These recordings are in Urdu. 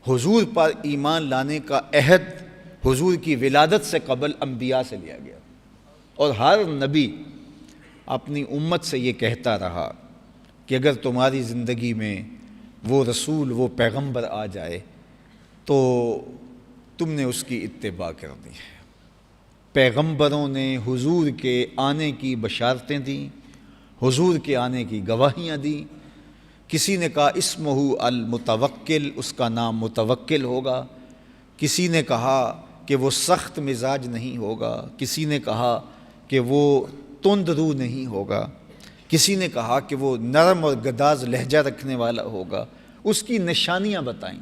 حضور پر ایمان لانے کا عہد حضور کی ولادت سے قبل انبیاء سے لیا گیا، اور ہر نبی اپنی امت سے یہ کہتا رہا کہ اگر تمہاری زندگی میں وہ رسول، وہ پیغمبر آ جائے تو تم نے اس کی اتباع کرنی ہے۔ پیغمبروں نے حضور کے آنے کی بشارتیں دیں، حضور کے آنے کی گواہیاں دیں۔ کسی نے کہا اسمہ المتوکل، اس کا نام متوکل ہوگا۔ کسی نے کہا کہ وہ سخت مزاج نہیں ہوگا، کسی نے کہا کہ وہ تند رو نہیں ہوگا، کسی نے کہا کہ وہ نرم اور گداز لہجہ رکھنے والا ہوگا۔ اس کی نشانیاں بتائیں،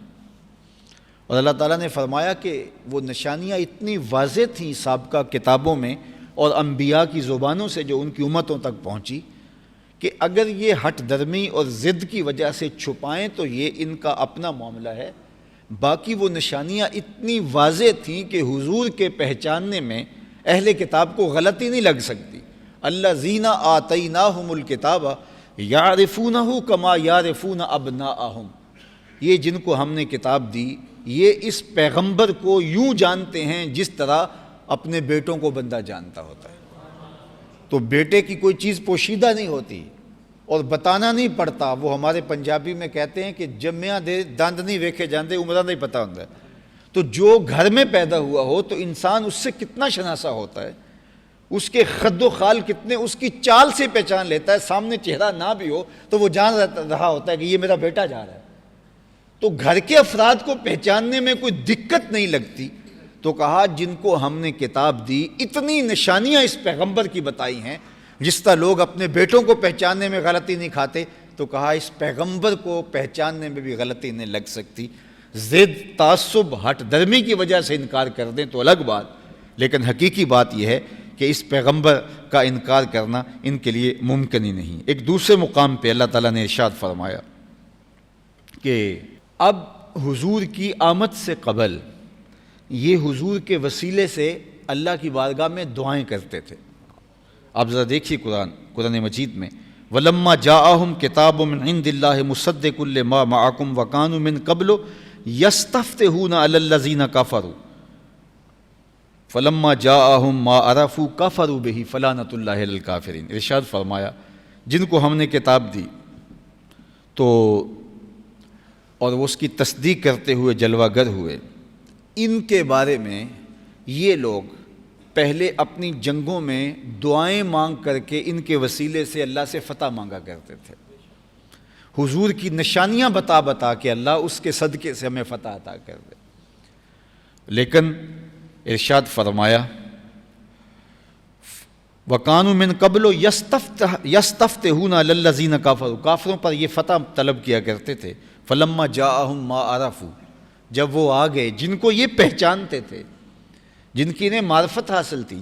اور اللہ تعالیٰ نے فرمایا کہ وہ نشانیاں اتنی واضح تھیں سابقہ کتابوں میں اور انبیاء کی زبانوں سے جو ان کی امتوں تک پہنچی کہ اگر یہ ہٹ درمی اور ضد کی وجہ سے چھپائیں تو یہ ان کا اپنا معاملہ ہے، باقی وہ نشانیاں اتنی واضح تھیں کہ حضور کے پہچاننے میں اہل کتاب کو غلطی نہیں لگ سکتی۔ الذین آتیناہم الکتاب یعرفونہ کما یعرفون ابناءہم، یہ جن کو ہم نے کتاب دی یہ اس پیغمبر کو یوں جانتے ہیں جس طرح اپنے بیٹوں کو بندہ جانتا ہوتا ہے۔ تو بیٹے کی کوئی چیز پوشیدہ نہیں ہوتی اور بتانا نہیں پڑتا۔ وہ ہمارے پنجابی میں کہتے ہیں کہ جمیا دے دند نہیں ویکھے جاندے، عمرہ نہیں پتہ ہوتا ہے۔ تو جو گھر میں پیدا ہوا ہو تو انسان اس سے کتنا شناسا ہوتا ہے، اس کے خد و خال کتنے، اس کی چال سے پہچان لیتا ہے۔ سامنے چہرہ نہ بھی ہو تو وہ جان رہا ہوتا ہے کہ یہ میرا بیٹا جا رہا ہے۔ تو گھر کے افراد کو پہچاننے میں کوئی دقت نہیں لگتی۔ تو کہا جن کو ہم نے کتاب دی اتنی نشانیاں اس پیغمبر کی بتائی ہیں، جس طرح لوگ اپنے بیٹوں کو پہچاننے میں غلطی نہیں کھاتے، تو کہا اس پیغمبر کو پہچاننے میں بھی غلطی نہیں لگ سکتی۔ ضد، تعصب، ہٹ درمی کی وجہ سے انکار کر دیں تو الگ بات، لیکن حقیقی بات یہ ہے کہ اس پیغمبر کا انکار کرنا ان کے لیے ممکن ہی نہیں۔ ایک دوسرے مقام پہ اللہ تعالیٰ نے ارشاد فرمایا کہ اب حضور کی آمد سے قبل یہ حضور کے وسیلے سے اللہ کی بارگاہ میں دعائیں کرتے تھے۔ آپ ذرا دیکھیے قرآن مجید میں وَلَمَّا جَاءَهُمْ كِتَابٌ مِّنْ عِندِ اللَّهِ مُصَدِّقٌ لِّمَا مَعَكُمْ وَكَانُوا مِن قَبْلُ يَسْتَفْتِحُونَ عَلَى الَّذِينَ كَفَرُوا فَلَمَّا جَاءَهُم مَّا عَرَفُوا كَفَرُوا بِهِ فَلَعْنَةُ اللَّهِ عَلَى الْكَافِرِينَ۔ ارشاد فرمایا جن کو ہم نے کتاب دی تو اور وہ اس کی تصدیق کرتے ہوئے جلوہ گر ہوئے، ان کے بارے میں یہ لوگ پہلے اپنی جنگوں میں دعائیں مانگ کر کے ان کے وسیلے سے اللہ سے فتح مانگا کرتے تھے۔ حضور کی نشانیاں بتا بتا کہ اللہ اس کے صدقے سے ہمیں فتح عطا کر دے، لیکن ارشاد فرمایا وَقَانُوا مِن قَبْلُ يَسْتَفْتِحُونَ عَلَى الَّذِينَ كَفَرُوا، کافروں پر یہ فتح طلب کیا کرتے تھے۔ فَلَمَّا جَاءَهُم مَّا عَرَفُوا، جب وہ آ گئے جن کو یہ پہچانتے تھے، جن کی انہیں معرفت حاصل تھی،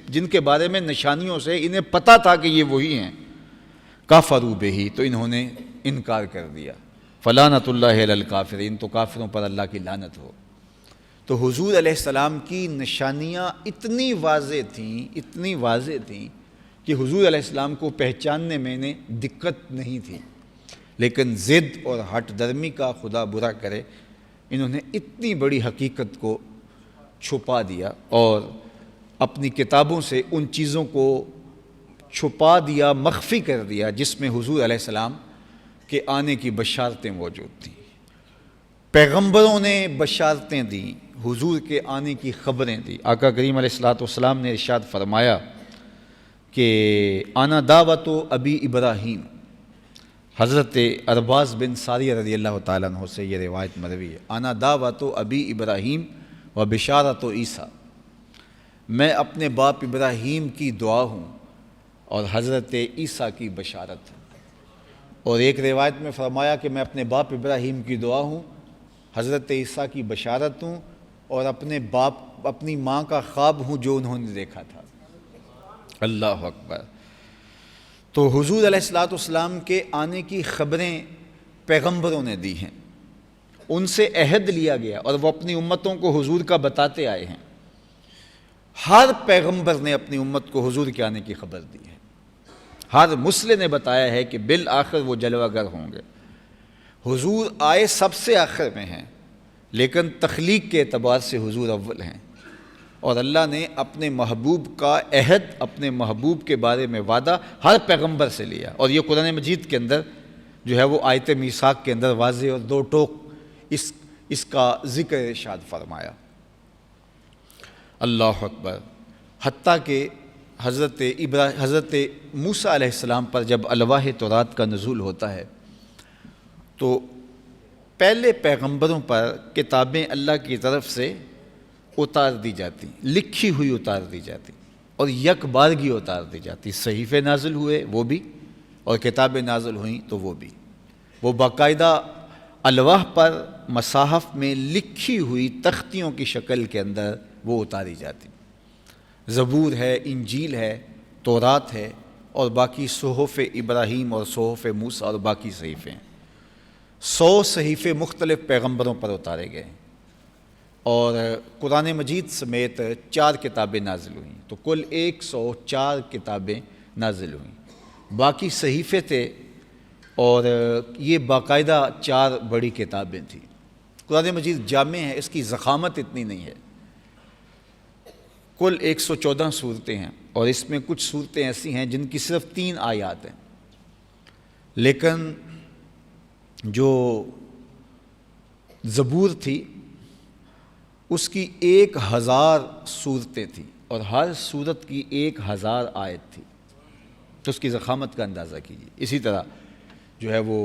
جن کے بارے میں نشانیوں سے انہیں پتہ تھا کہ یہ وہی ہیں، کافروا بہ، تو انہوں نے انکار کر دیا۔ فلعنۃ اللہ علی الکافرین، تو کافروں پر اللہ کی لعنت ہو۔ تو حضور علیہ السلام کی نشانیاں اتنی واضح تھیں کہ حضور علیہ السلام کو پہچاننے میں انہیں دقت نہیں تھی، لیکن ضد اور ہٹ درمی کا خدا برا کرے انہوں نے اتنی بڑی حقیقت کو چھپا دیا اور اپنی کتابوں سے ان چیزوں کو چھپا دیا، مخفی کر دیا جس میں حضور علیہ السلام کے آنے کی بشارتیں موجود تھیں۔ پیغمبروں نے بشارتیں دیں، حضور کے آنے کی خبریں دی۔ آقا کریم علیہ الصلوۃ والسلام نے ارشاد فرمایا کہ انا دعوت ابی ابراہیم، حضرت ارباز بن ساریہ رضی اللہ تعالیٰ عنہ سے یہ روایت مروی ہے، انا دعوت ابی ابراہیم و بشارت عیسیٰ، میں اپنے باپ ابراہیم کی دعا ہوں اور حضرت عیسیٰ کی بشارت ہوں۔ اور ایک روایت میں فرمایا کہ میں اپنے باپ ابراہیم کی دعا ہوں، حضرت عیسیٰ کی بشارت ہوں، اور اپنی ماں کا خواب ہوں جو انہوں نے دیکھا تھا۔ اللہ اکبر۔ تو حضور علیہ الصلوۃ والسلام کے آنے کی خبریں پیغمبروں نے دی ہیں، ان سے عہد لیا گیا اور وہ اپنی امتوں کو حضور کا بتاتے آئے ہیں۔ ہر پیغمبر نے اپنی امت کو حضور کے آنے کی خبر دی ہے، ہر مرسل نے بتایا ہے کہ بالآخر وہ جلوہ گر ہوں گے۔ حضور آئے سب سے آخر میں ہیں، لیکن تخلیق کے اعتبار سے حضور اول ہیں، اور اللہ نے اپنے محبوب کا عہد، اپنے محبوب کے بارے میں وعدہ ہر پیغمبر سے لیا، اور یہ قرآن مجید کے اندر جو ہے وہ آیت میثاق کے اندر واضح اور دو ٹوک اس کا ذکر ارشاد فرمایا۔ اللہ اکبر۔ حتیٰ کہ حضرت موسیٰ علیہ السلام پر جب الواح تورات کا نزول ہوتا ہے تو پہلے پیغمبروں پر کتابیں اللہ کی طرف سے اتار دی جاتی، لکھی ہوئی اتار دی جاتی، اور یک بارگی اتار دی جاتی۔ صحیفے نازل ہوئے وہ بھی، اور کتابیں نازل ہوئیں تو وہ بھی، وہ باقاعدہ الواح پر مصاحف میں لکھی ہوئی تختیوں کی شکل کے اندر وہ اتاری جاتی۔ زبور ہے، انجیل ہے، تورات ہے، اور باقی صحف ابراہیم اور صحف موسیٰ اور باقی صحیفے ہیں۔ 100 صحیفے مختلف پیغمبروں پر اتارے گئے، اور قرآن مجید سمیت 4 کتابیں نازل ہوئیں، تو کل 104 کتابیں نازل ہوئیں۔ باقی صحیفے تھے، اور یہ باقاعدہ 4 بڑی کتابیں تھیں۔ قرآن مجید جامع ہے، اس کی ضخامت اتنی نہیں ہے۔ کل 114 صورتیں ہیں، اور اس میں کچھ صورتیں ایسی ہیں جن کی صرف 3 آیات ہیں، لیکن جو زبور تھی اس کی 1000 صورتیں تھیں، اور ہر صورت کی 1000 آیت تھی، تو اس کی ضخامت کا اندازہ کیجیے۔ اسی طرح جو ہے وہ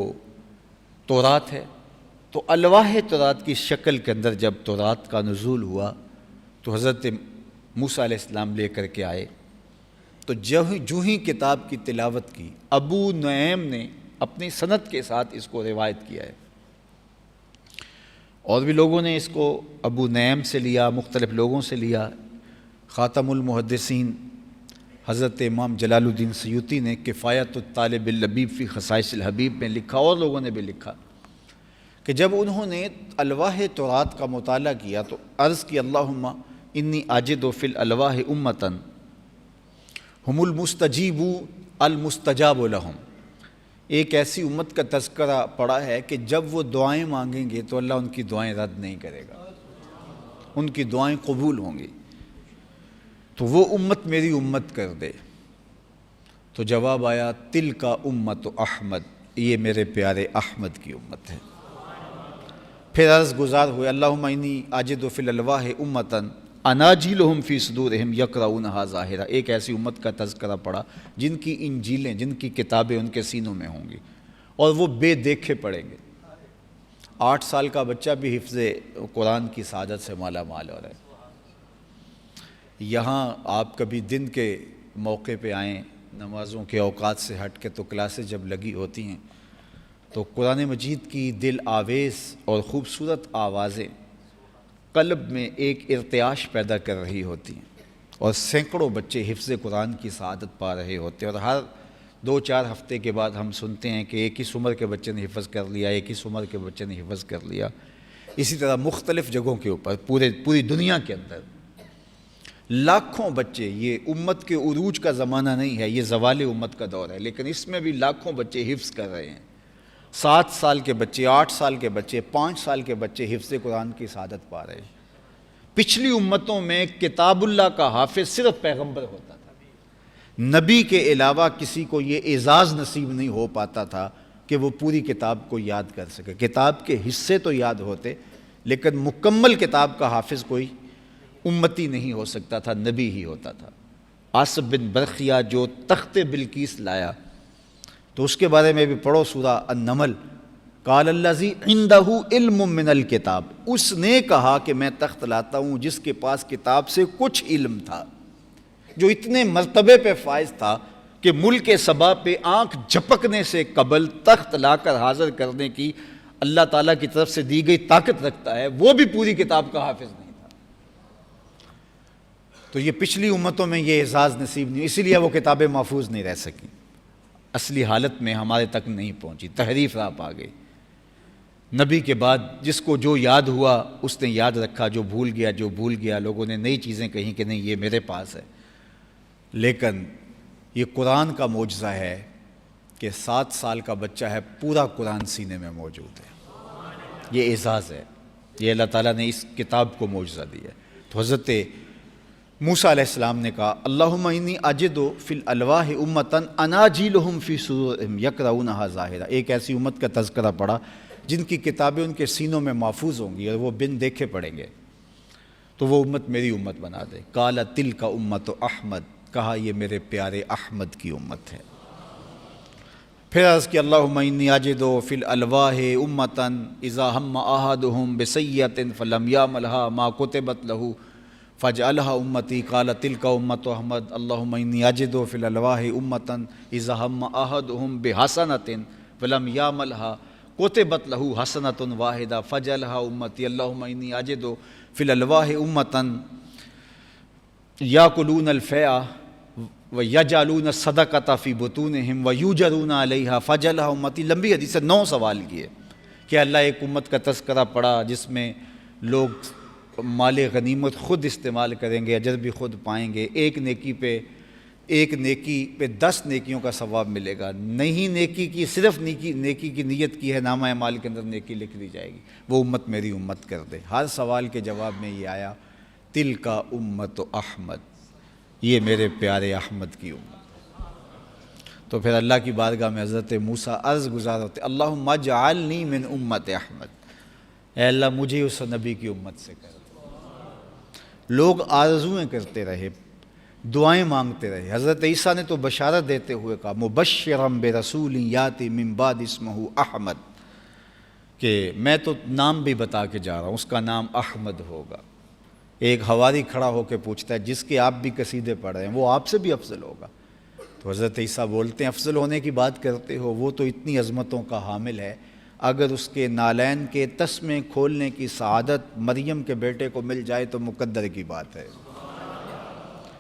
تورات ہے، تو الواح تورات کی شکل کے اندر جب تورات کا نزول ہوا تو حضرت موسیٰ علیہ السلام لے کر کے آئے، تو جو ہی کتاب کی تلاوت کی، ابو نعیم نے اپنی سند کے ساتھ اس کو روایت کیا ہے، اور بھی لوگوں نے اس کو ابو نعیم سے لیا، مختلف لوگوں سے لیا۔ خاتم المحدثین حضرت امام جلال الدین سیوطی نے کفایت الطالب اللبیب فی خصائص الحبیب میں لکھا، اور لوگوں نے بھی لکھا، کہ جب انہوں نے الواح تورات کا مطالعہ کیا تو عرض کی اللہم انی آجد فی الالواح امتاً ہم المستجیب المستجاب لہم، ایک ایسی امت کا تذکرہ پڑا ہے کہ جب وہ دعائیں مانگیں گے تو اللہ ان کی دعائیں رد نہیں کرے گا، ان کی دعائیں قبول ہوں گی، تو وہ امت میری امت کر دے۔ تو جواب آیا تلک امت احمد، یہ میرے پیارے احمد کی امت ہے۔ پھر عرض گزار ہوئے اللہم انی آجد فی الالواح امتاً اناجیلہم فی صدورہم یقرؤونہا ظاہرا، ایک ایسی امت کا تذکرہ پڑا جن کی انجیلیں، جن کی کتابیں ان کے سینوں میں ہوں گی، اور وہ بے دیکھے پڑھیں گے۔ 8 سال کا بچہ بھی حفظ قرآن کی سعادت سے مالا مال ہو رہا ہے۔ یہاں آپ کبھی دن کے موقع پہ آئیں، نمازوں کے اوقات سے ہٹ کے، تو کلاسیں جب لگی ہوتی ہیں تو قرآن مجید کی دل آویز اور خوبصورت آوازیں قلب میں ایک ارتعاش پیدا کر رہی ہوتی ہیں، اور سینکڑوں بچے حفظ قرآن کی سعادت پا رہے ہوتے ہیں، اور ہر 2-4 ہفتے کے بعد ہم سنتے ہیں کہ ایک ہی عمر کے بچے نے حفظ کر لیا، ایک ہی عمر کے بچے نے حفظ کر لیا۔ اسی طرح مختلف جگہوں کے اوپر پوری دنیا کے اندر لاکھوں بچے، یہ امت کے عروج کا زمانہ نہیں ہے، یہ زوال امت کا دور ہے، لیکن اس میں بھی لاکھوں بچے حفظ کر رہے ہیں۔ 7 سال کے بچے، 8 سال کے بچے، 5 سال کے بچے حفظ قرآن کی سعادت پا رہے ہیں۔ پچھلی امتوں میں کتاب اللہ کا حافظ صرف پیغمبر ہوتا تھا، نبی کے علاوہ کسی کو یہ اعزاز نصیب نہیں ہو پاتا تھا کہ وہ پوری کتاب کو یاد کر سکے۔ کتاب کے حصے تو یاد ہوتے، لیکن مکمل کتاب کا حافظ کوئی امتی نہیں ہو سکتا تھا، نبی ہی ہوتا تھا۔ آصف بن برخیہ جو تخت بلقیس لایا، تو اس کے بارے میں بھی پڑھو سورہ النمل، قال الذی عندہ علم من الکتاب، اس نے کہا کہ میں تخت لاتا ہوں جس کے پاس کتاب سے کچھ علم تھا، جو اتنے مرتبے پہ فائز تھا کہ ملک سبا پہ آنکھ جھپکنے سے قبل تخت لا کر حاضر کرنے کی اللہ تعالیٰ کی طرف سے دی گئی طاقت رکھتا ہے، وہ بھی پوری کتاب کا حافظ نہیں تھا۔ تو یہ پچھلی امتوں میں یہ اعزاز نصیب نہیں، اسی لیے وہ کتابیں محفوظ نہیں رہ سکیں، اصلی حالت میں ہمارے تک نہیں پہنچی، تحریف راپ آ گئی۔ نبی کے بعد جس کو جو یاد ہوا اس نے یاد رکھا، جو بھول گیا لوگوں نے نئی چیزیں کہیں کہ نہیں یہ میرے پاس ہے۔ لیکن یہ قرآن کا معجزہ ہے کہ 7 سال کا بچہ ہے، پورا قرآن سینے میں موجود ہے، یہ اعزاز ہے۔ یہ اللہ تعالیٰ نے اس کتاب کو معجزہ دیا ہے۔ تو حضرت موسیٰ علیہ السلام نے کہا اللہم انی اجد فی الالواح امتن اناجیلہم فی صدورہم یقرؤونہا ظاہرا، ایک ایسی امت کا تذکرہ پڑا جن کی کتابیں ان کے سینوں میں محفوظ ہوں گی اور وہ بن دیکھے پڑھیں گے، تو وہ امت میری امت بنا دے۔ قال تلک امت احمد، کہا یہ میرے پیارے احمد کی امت ہے۔ پھر عرض کہ اللہم انی اجد فی الالواح امتن اذا ہم احدہم بسیئۃ فلم یعملھا ما کتبت لہ فاجعلھا امتی۔ قال تلک امت احمد اللہم انی اجد فی الالواح امتن اذا ہم احدہم بحسنۃ فلم یعملھا کتبت لہ حسنۃ واحدہ فاجعلھا امتی۔ اللہم انی اجد فی الالواح امتن یاکلون الفیء ویجعلون الصدقۃ فی بطونہم ویوجرون علیہا فاجعلھا امتی۔ لمبی حدیث ہے، 9 سوال کیے کہ اللہ ایک امت کا تذکرہ پڑا جس میں لوگ مال غنیمت خود استعمال کریں گے، اجر بھی خود پائیں گے، ایک نیکی پہ 10 نیکیوں کا ثواب ملے گا، نہیں نیکی کی صرف نیکی کی نیت کی ہے، نامہ اعمال کے اندر نیکی لکھ دی جائے گی، وہ امت میری امت کر دے۔ ہر سوال کے جواب میں یہ آیا تلک امت احمد، یہ میرے پیارے احمد کی امت۔ تو پھر اللہ کی بارگاہ میں حضرت موسیٰ عرض گزار ہوتے اللہم اجعلنی من امت احمد، اے اللہ مجھے اس نبی کی امت سے کر۔ لوگ آرزویں کرتے رہے، دعائیں مانگتے رہے، حضرت عیسیٰ نے تو بشارت دیتے ہوئے کہا مبشرا برسول یاتی من بعد اسمہ احمد، کہ میں تو نام بھی بتا کے جا رہا ہوں، اس کا نام احمد ہوگا۔ ایک حواری کھڑا ہو کے پوچھتا ہے جس کے آپ بھی قصیدے پڑھ رہے ہیں وہ آپ سے بھی افضل ہوگا؟ تو حضرت عیسیٰ بولتے ہیں افضل ہونے کی بات کرتے ہو، وہ تو اتنی عظمتوں کا حامل ہے، اگر اس کے نالین کے تسمے کھولنے کی سعادت مریم کے بیٹے کو مل جائے تو مقدر کی بات ہے۔